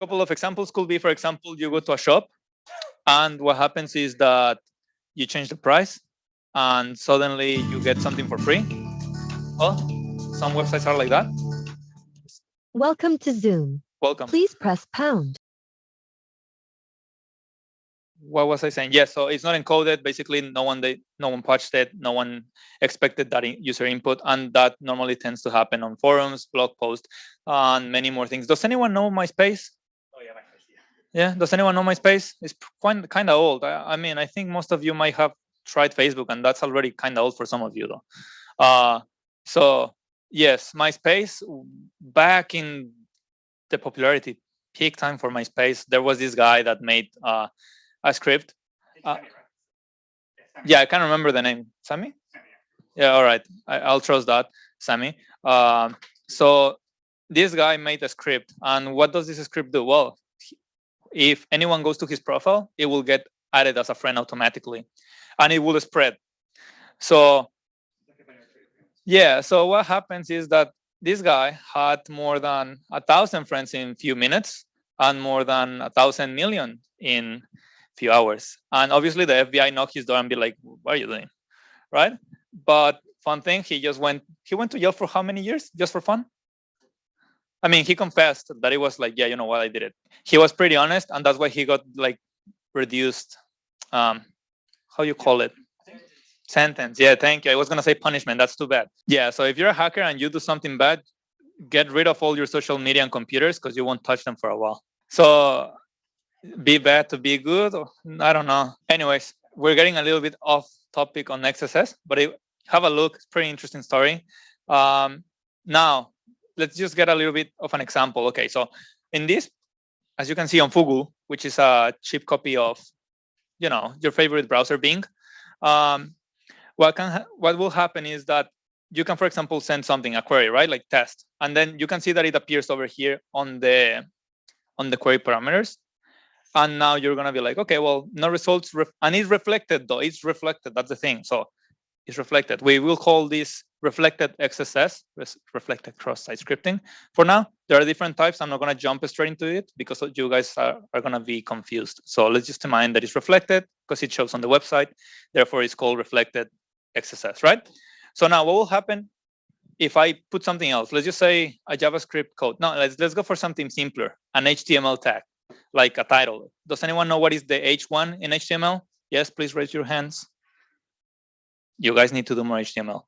couple of examples could be, for example, you go to a shop and what happens is that you change the price and suddenly you get something for free. Well, some websites are like that. Welcome to Zoom. Welcome. Please press pound. What was I saying? Yes, so it's not encoded. Basically, no one patched it. No one expected that user input, and that normally tends to happen on forums, blog posts, and many more things. Does anyone know MySpace? Oh yeah, MySpace. Yeah. Does anyone know MySpace? It's kind of old. I mean, I think most of you might have tried Facebook, and that's already kind of old for some of you, though. So yes, MySpace. Back in the popularity peak time for MySpace, there was this guy that made a script. Yeah, I can't remember the name. Sammy? Yeah, all right. I'll trust that, Sammy. So this guy made a script, and what does this script do? Well, if anyone goes to his profile, it will get added as a friend automatically, and it will spread. So yeah, so what happens is that this guy had more than 1,000 friends in a few minutes and more than 1,000 million in few hours. And obviously the FBI knocked his door and be like, what are you doing? Right? But fun thing, he went to jail for how many years? Just for fun? I mean, he confessed that it was like, yeah, you know what, I did it. He was pretty honest, and that's why he got like reduced, how you call it? Sentence. Yeah, thank you. I was gonna say punishment. That's too bad. Yeah, so if you're a hacker and you do something bad, get rid of all your social media and computers because you won't touch them for a while. So be bad to be good, or I don't know. Anyways, we're getting a little bit off topic on XSS, but have a look. It's a pretty interesting story. Now, let's just get a little bit of an example. Okay, so in this, as you can see on Fugu, which is a cheap copy of, your favorite browser, Bing, what will happen is that you can, for example, send something, a query, right, like test, and then you can see that it appears over here on the query parameters. And now you're going to be like, okay, well, no results. And it's reflected, though. It's reflected. That's the thing. So it's reflected. We will call this reflected XSS, reflected cross-site scripting. For now, there are different types. I'm not going to jump straight into it because you guys are going to be confused. So let's just mind that it's reflected because it shows on the website. Therefore, it's called reflected XSS, right? So now what will happen if I put something else? Let's just say a JavaScript code. No, let's go for something simpler, an HTML tag, like a title. Does anyone know what is the H1 in HTML? Yes, please raise your hands. You guys need to do more HTML.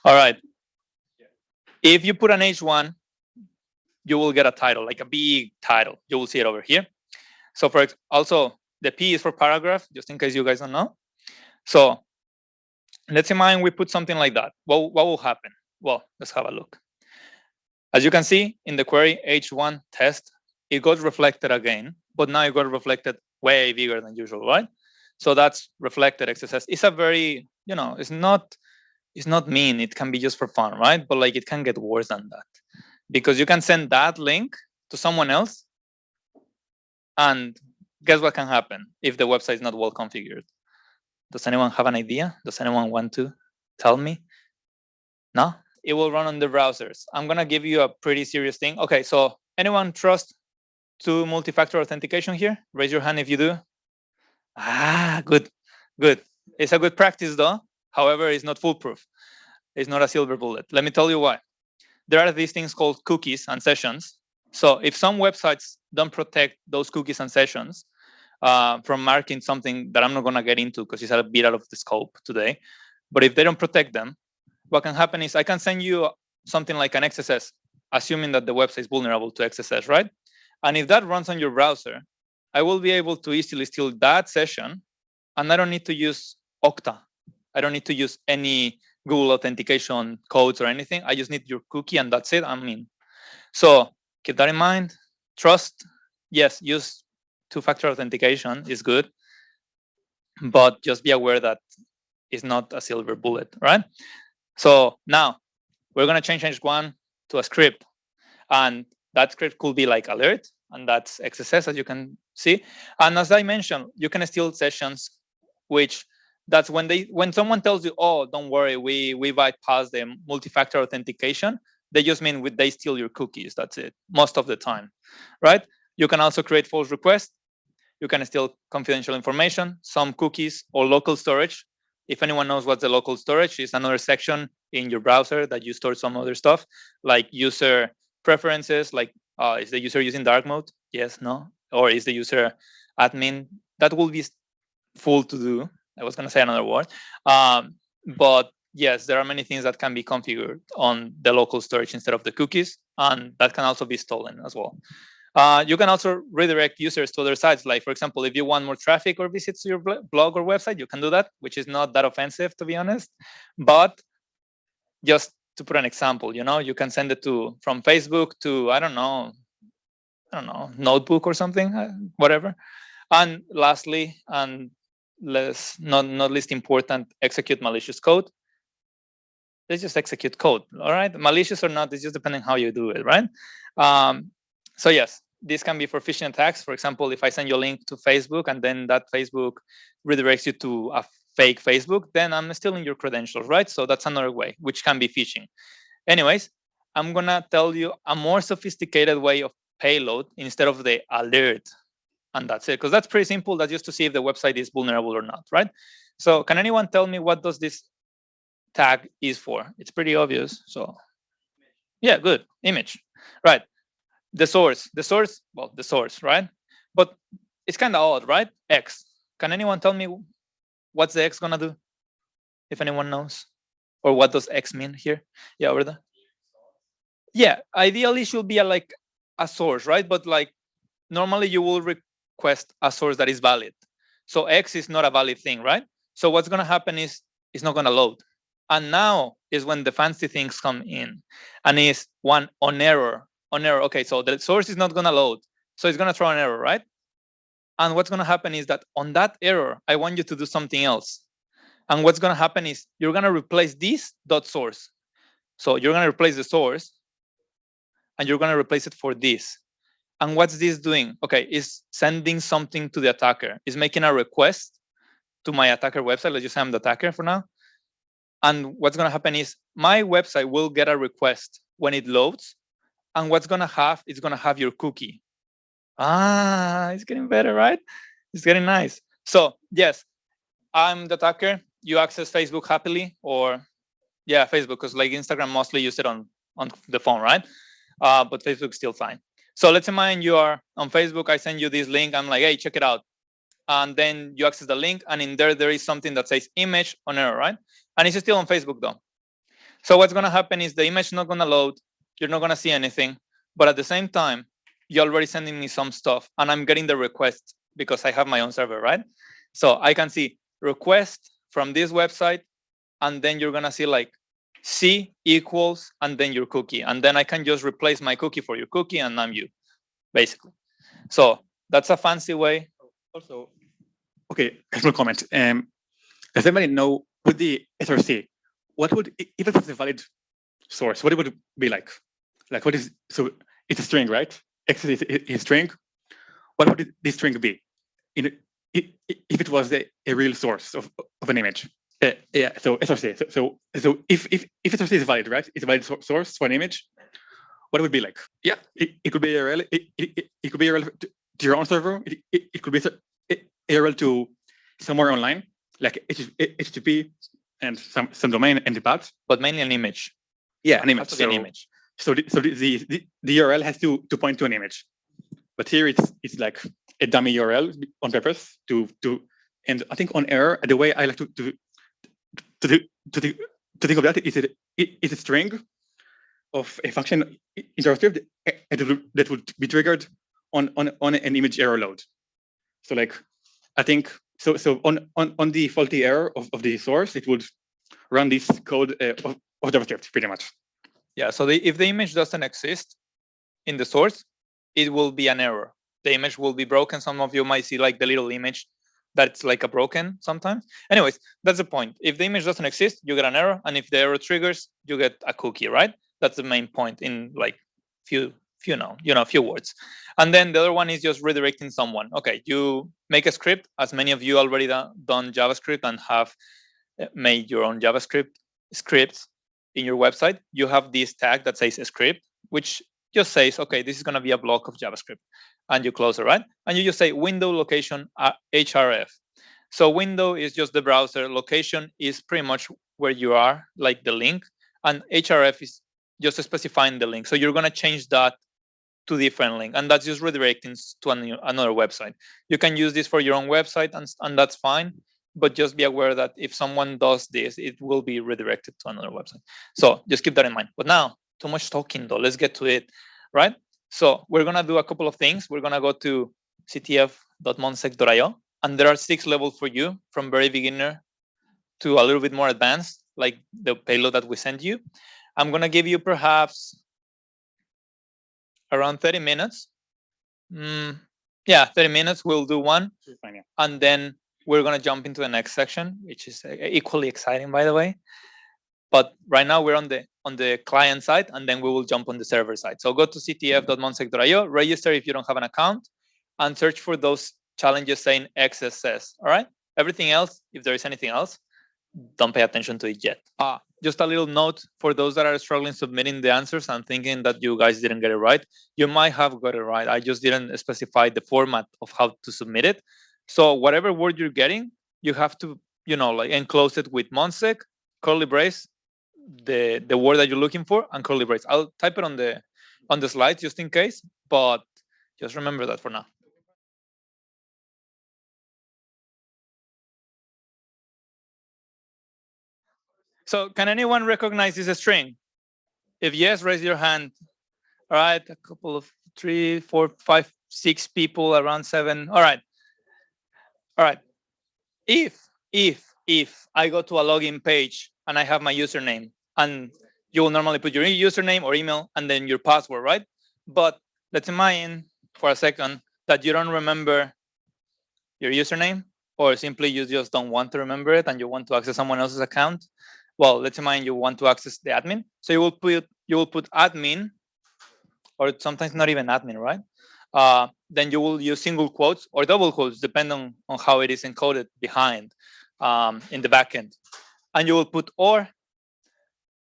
All right. If you put an H1, you will get a title, like a big title. You will see it over here. So also the P is for paragraph, just in case you guys don't know. So let's imagine we put something like that. What will happen? Well, let's have a look. As you can see in the query H1 test, it got reflected again, but now it got reflected way bigger than usual, right? So that's reflected XSS. It's a very, it's not mean. It can be just for fun, right? But like it can get worse than that because you can send that link to someone else, and guess what can happen if the website is not well configured? Does anyone have an idea? Does anyone want to tell me? No? It will run on the browsers. I'm gonna give you a pretty serious thing. Okay, so anyone trust to multi-factor authentication here? Raise your hand if you do. Good. It's a good practice though. However, it's not foolproof. It's not a silver bullet. Let me tell you why. There are these things called cookies and sessions. So if some websites don't protect those cookies and sessions from marking something that I'm not gonna get into because it's a bit out of the scope today, but if they don't protect them, what can happen is I can send you something like an XSS, assuming that the website is vulnerable to XSS, right? And if that runs on your browser, I will be able to easily steal that session, and I don't need to use Okta. I don't need to use any Google authentication codes or anything. I just need your cookie, and that's it. So keep that in mind. Trust, yes, use two-factor authentication is good, but just be aware that it's not a silver bullet, right? So now we're going to change H1 to a script, and that script could be like alert, and that's XSS, as you can see. And as I mentioned, you can steal sessions, which that's when someone tells you, oh, don't worry, we bypass the multi-factor authentication, they just mean they steal your cookies. That's it, most of the time, right? You can also create false requests. You can steal confidential information, some cookies, or local storage. If anyone knows what the local storage is, another section in your browser that you store some other stuff, like user preferences, like is the user using dark mode? Yes, no? Or is the user admin? That will be full to do. I was going to say another word. But yes, there are many things that can be configured on the local storage instead of the cookies, and that can also be stolen as well. You can also redirect users to other sites. Like, for example, if you want more traffic or visits to your blog or website, you can do that, which is not that offensive, to be honest. But just to put an example, you can send it from Facebook to, I don't know, Notebook or something, whatever. And lastly, and not least important, execute malicious code. Let's just execute code, all right? Malicious or not, it's just depending how you do it, right? So yes, this can be for phishing attacks. For example, if I send you a link to Facebook and then that Facebook redirects you to a fake Facebook, then I'm stealing your credentials, right? So that's another way, which can be phishing. Anyways, I'm gonna tell you a more sophisticated way of payload instead of the alert. And that's it, because that's pretty simple. That's just to see if the website is vulnerable or not, right? So can anyone tell me what does this tag is for? It's pretty obvious. So yeah, good, image, right? The source, well, the source, right? But it's kind of odd, right? X. Can anyone tell me what's the X gonna do? If anyone knows, or what does X mean here? Yeah, over there. Yeah, ideally should be like a source, right? But like normally you will request a source that is valid. So X is not a valid thing, right? So what's gonna happen is it's not gonna load. And now is when the fancy things come in, and is one on error. Okay, so the source is not gonna load, so it's gonna throw an error, right? And what's gonna happen is that on that error, I want you to do something else. And what's gonna happen is you're gonna replace this dot source. So you're gonna replace the source, and you're gonna replace it for this. And what's this doing? Okay, it's sending something to the attacker. It's making a request to my attacker website. Let's just say I'm the attacker for now. And what's gonna happen is my website will get a request when it loads. And what's gonna have, it's gonna have your cookie. It's getting better, right? It's getting nice. So yes, I'm the attacker. You access Facebook happily, or yeah, Facebook, because like Instagram mostly use it on the phone, right? But Facebook's still fine. So let's imagine you are on Facebook. I send you this link. I'm like, hey, check it out. And then you access the link, and in there is something that says image on error, right? And it's still on Facebook though. So what's gonna happen is the image is not gonna load. You're not gonna see anything, but at the same time, you're already sending me some stuff, and I'm getting the request because I have my own server, right? So I can see request from this website, and then you're gonna see like C equals, and then your cookie, and then I can just replace my cookie for your cookie, and I'm you, basically. So that's a fancy way. Also, okay, a small comment. Does anybody know with the SRC, what would, if it was a valid source, what it would be like? Like what is, so it's a string, right? X is a string. What would this string be if it was a real source of an image? Yeah, so SRC. So if SRC is valid, right? It's a valid source for an image. What would it be like? Yeah, it could be a URL. It could be a URL to your own server. It could be a URL to somewhere online, like HTTP and some domain and the path. But mainly an image. Yeah, an image. So, an image. So the URL has to point to an image, but here it's like a dummy URL on purpose to and I think on error, the way I like to think of that is it's a string of a function in JavaScript that would be triggered on an image error load. So like I think so on the faulty error of the source, it would run this code of JavaScript pretty much. Yeah, so if the image doesn't exist in the source, it will be an error. The image will be broken. Some of you might see like the little image that's like a broken sometimes. Anyways, that's the point. If the image doesn't exist, you get an error. And if the error triggers, you get a cookie, right? That's the main point in like few words. And then the other one is just redirecting someone. Okay, you make a script, as many of you already done JavaScript and have made your own JavaScript scripts in your website. You have this tag that says script, which just says, okay, this is going to be a block of JavaScript. and you close it, right? And you just say window location href. So window is just the browser, location is pretty much where you are, like the link, and href is just specifying the link. So you're gonna change that to different link, and that's just redirecting to another website. You can use this for your own website, and that's fine, but just be aware that if someone does this, it will be redirected to another website. So just keep that in mind. But now, too much talking though, let's get to it, right? So we're gonna do a couple of things. We're gonna go to ctf.monsec.io, and there are 6 levels for you, from very beginner to a little bit more advanced, like the payload that we sent you. I'm gonna give you perhaps around 30 minutes. Yeah, 30 minutes, we'll do one. Fine, yeah. And then we're gonna jump into the next section, which is equally exciting, by the way. But right now we're on the client side, and then we will jump on the server side. So go to ctf.monsec.io, register if you don't have an account, and search for those challenges saying XSS, all right? Everything else, if there is anything else, don't pay attention to it yet. Just a little note for those that are struggling submitting the answers and thinking that you guys didn't get it right. You might have got it right. I just didn't specify the format of how to submit it. So whatever word you're getting, you have to, like enclose it with MonSec, curly brace, the word that you're looking for, and curly brace. I'll type it on the slides just in case, but just remember that for now. So can anyone recognize this string? If yes, raise your hand. All right, a couple of 3, 4, 5, 6 people, around 7. All right. If I go to a login page and I have my username, and you will normally put your username or email and then your password, right? But let's imagine for a second that you don't remember your username, or simply you just don't want to remember it and you want to access someone else's account. Well, let's imagine you want to access the admin. So you will put admin, or sometimes not even admin, right? Then you will use single quotes or double quotes, depending on how it is encoded behind in the backend. And you will put or,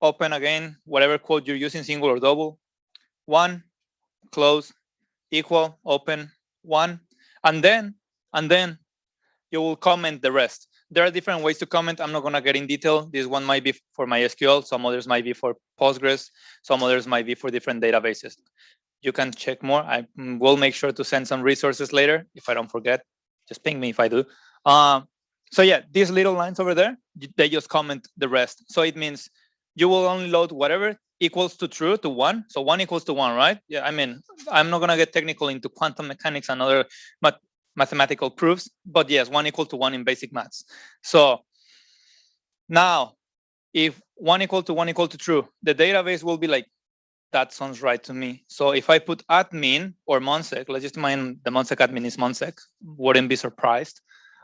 open again, whatever quote you're using, single or double, 1, close, equal, open, 1, and then you will comment the rest. There are different ways to comment. I'm not going to get in detail. This one might be for MySQL. Some others might be for Postgres. Some others might be for different databases. You can check more. I will make sure to send some resources later if I don't forget. Just ping me if I do. So yeah, these little lines over there, they just comment the rest. So it means you will only load whatever equals to true to 1. So 1 equals to 1, right? Yeah, I mean, I'm not going to get technical into quantum mechanics and other mathematical proofs, but yes, 1 equal to 1 in basic maths. So now, if 1 equal to true, the database will be like, that sounds right to me. So if I put admin or MonSec, let's just imagine the MonSec admin is MonSec, wouldn't be surprised,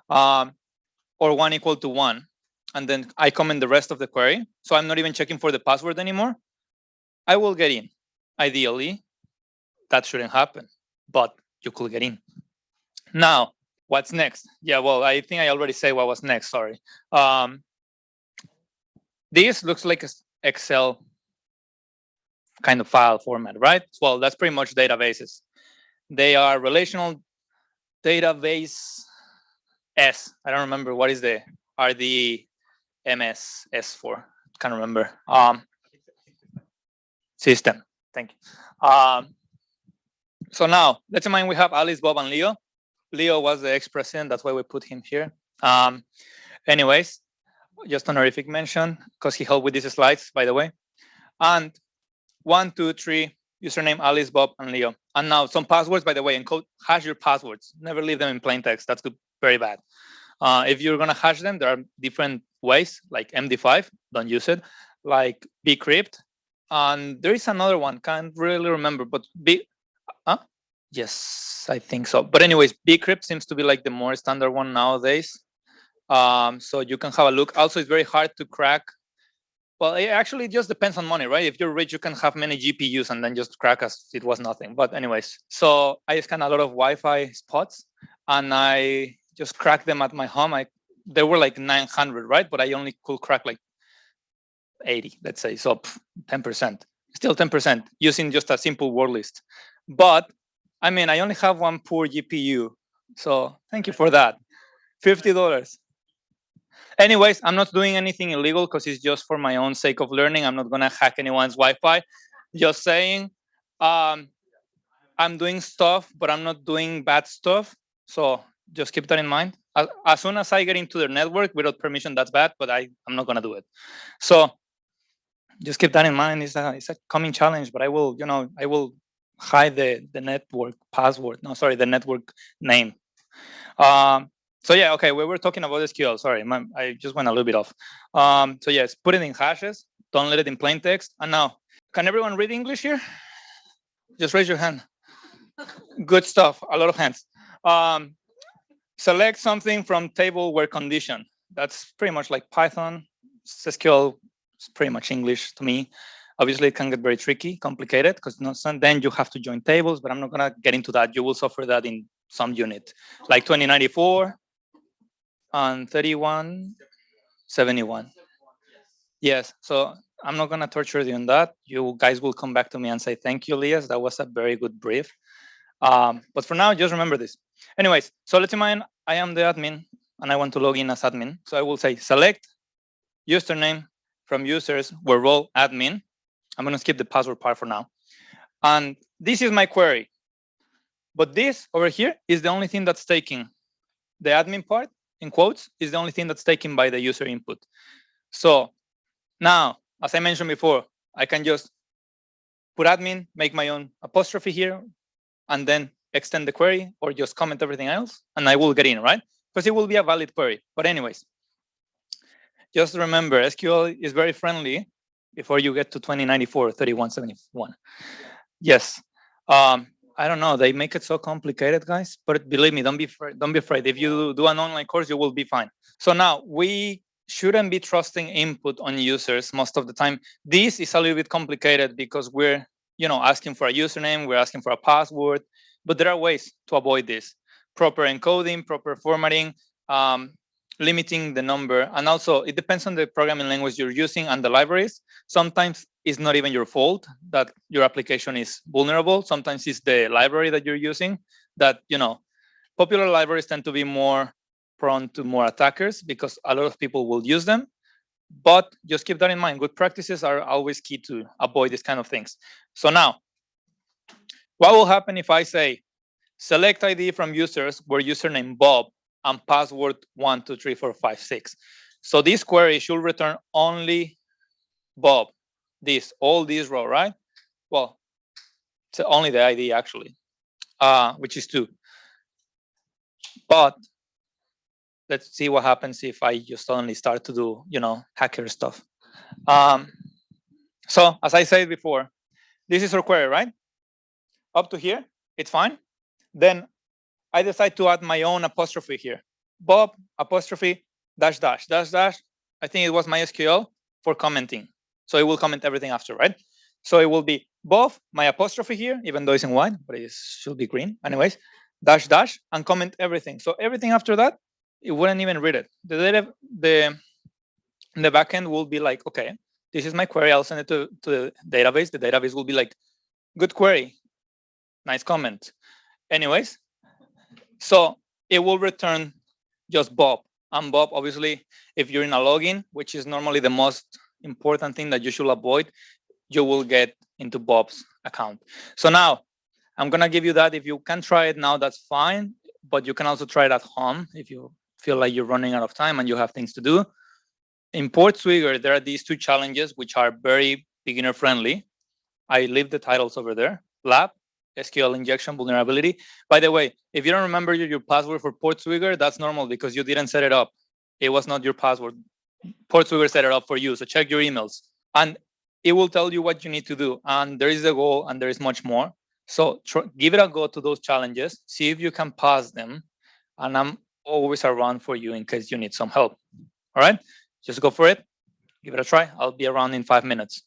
or 1 equal to 1, and then I comment the rest of the query. So I'm not even checking for the password anymore. I will get in. Ideally, that shouldn't happen, but you could get in. Now, what's next? Yeah, well, I think I already said what was next, sorry. This looks like an Excel kind of file format, right? Well, that's pretty much databases. They are relational database S. I don't remember what is the RDMS S for. Can't remember. System. Thank you. So now, let's imagine we have Alice, Bob, and Leo. Leo was the ex-president. That's why we put him here. Anyways, just honorific mention because he helped with these slides, by the way. And 1, 2, 3, username Alice, Bob, and Leo. And now some passwords, by the way, encode, hash your passwords. Never leave them in plain text. That's good, very bad. If you're gonna hash them, there are different ways, like MD5, don't use it, like bcrypt. And there is another one, can't really remember, but yes, I think so. But anyways, bcrypt seems to be like the more standard one nowadays. So you can have a look. Also, it's very hard to crack. Well, it actually just depends on money, right? If you're rich, you can have many GPUs and then just crack as it was nothing. But anyways, so I scanned a lot of Wi-Fi spots and I just cracked them at my home. There were like 900, right? But I only could crack like 80, let's say. So 10%, still 10% using just a simple word list. But I mean, I only have one poor GPU, so thank you for that. $50. Anyways, I'm not doing anything illegal because it's just for my own sake of learning. I'm not gonna hack anyone's Wi-Fi. Just saying, I'm doing stuff, but I'm not doing bad stuff. So just keep that in mind. As soon as I get into the network without permission, that's bad, but I'm not gonna do it. So just keep that in mind. It's a coming challenge, but I will, I will hide the network password. No, sorry, the network name. So yeah, okay, we were talking about SQL. Sorry, I just went a little bit off. So yes, put it in hashes. Don't let it in plain text. And now, can everyone read English here? Just raise your hand. Good stuff. A lot of hands. Select something from table where condition. That's pretty much like Python. SQL is pretty much English to me. Obviously, it can get very tricky, complicated, because then you have to join tables, but I'm not going to get into that. You will suffer that in some unit, like 2094 and 3171. Yes, so I'm not going to torture you on that. You guys will come back to me and say, thank you, Elias. That was a very good brief. But for now, just remember this. Anyways, so let's imagine I am the admin and I want to log in as admin. So I will say select username from users where role admin. I'm going to skip the password part for now. And this is my query. But this over here is the only thing that's taking. The admin part, in quotes, is the only thing that's taken by the user input. So now, as I mentioned before, I can just put admin, make my own apostrophe here, and then extend the query or just comment everything else, and I will get in, right? Because it will be a valid query. But anyways, just remember, SQL is very friendly before you get to 2094, 3171. Yes. I don't know. They make it so complicated, guys. But believe me, don't be afraid. If you do an online course, you will be fine. So now we shouldn't be trusting input on users most of the time. This is a little bit complicated because we're, asking for a username, we're asking for a password, but there are ways to avoid this. Proper encoding, proper formatting, limiting the number. And also it depends on the programming language you're using and the libraries. Sometimes it's not even your fault that your application is vulnerable. Sometimes it's the library that you're using that, popular libraries tend to be more prone to more attackers because a lot of people will use them. But just keep that in mind. Good practices are always key to avoid these kind of things. So now, what will happen if I say select ID from users where username Bob and password 123456? So this query should return only Bob, all this row, right? Well, it's only the ID actually, which is 2. But let's see what happens if I just suddenly start to do, hacker stuff. So as I said before, this is our query, right? Up to here, it's fine. Then I decide to add my own apostrophe here. Bob apostrophe dash dash dash dash. I think it was MySQL for commenting. So it will comment everything after, right? So it will be Bob, my apostrophe here, even though it's in white, but it should be green. Anyways, dash dash and comment everything. So everything after that, it wouldn't even read it. The backend will be like, okay, this is my query. I'll send it to the database. The database will be like, good query, nice comment. Anyways, so it will return just Bob. And Bob, obviously, if you're in a login, which is normally the most important thing that you should avoid, you will get into Bob's account. So now I'm going to give you that. If you can try it now, that's fine. But you can also try it at home if you feel like you're running out of time and you have things to do. In Portswigger, there are these 2 challenges, which are very beginner friendly. I leave the titles over there. Lab, SQL injection vulnerability. By the way, if you don't remember your password for Portswigger, that's normal because you didn't set it up. It was not your password. Portswigger set it up for you. So check your emails and it will tell you what you need to do. And there is a goal and there is much more. So give it a go to those challenges. See if you can pass them. And I'm always around for you in case you need some help. All right, just go for it. Give it a try. I'll be around in 5 minutes.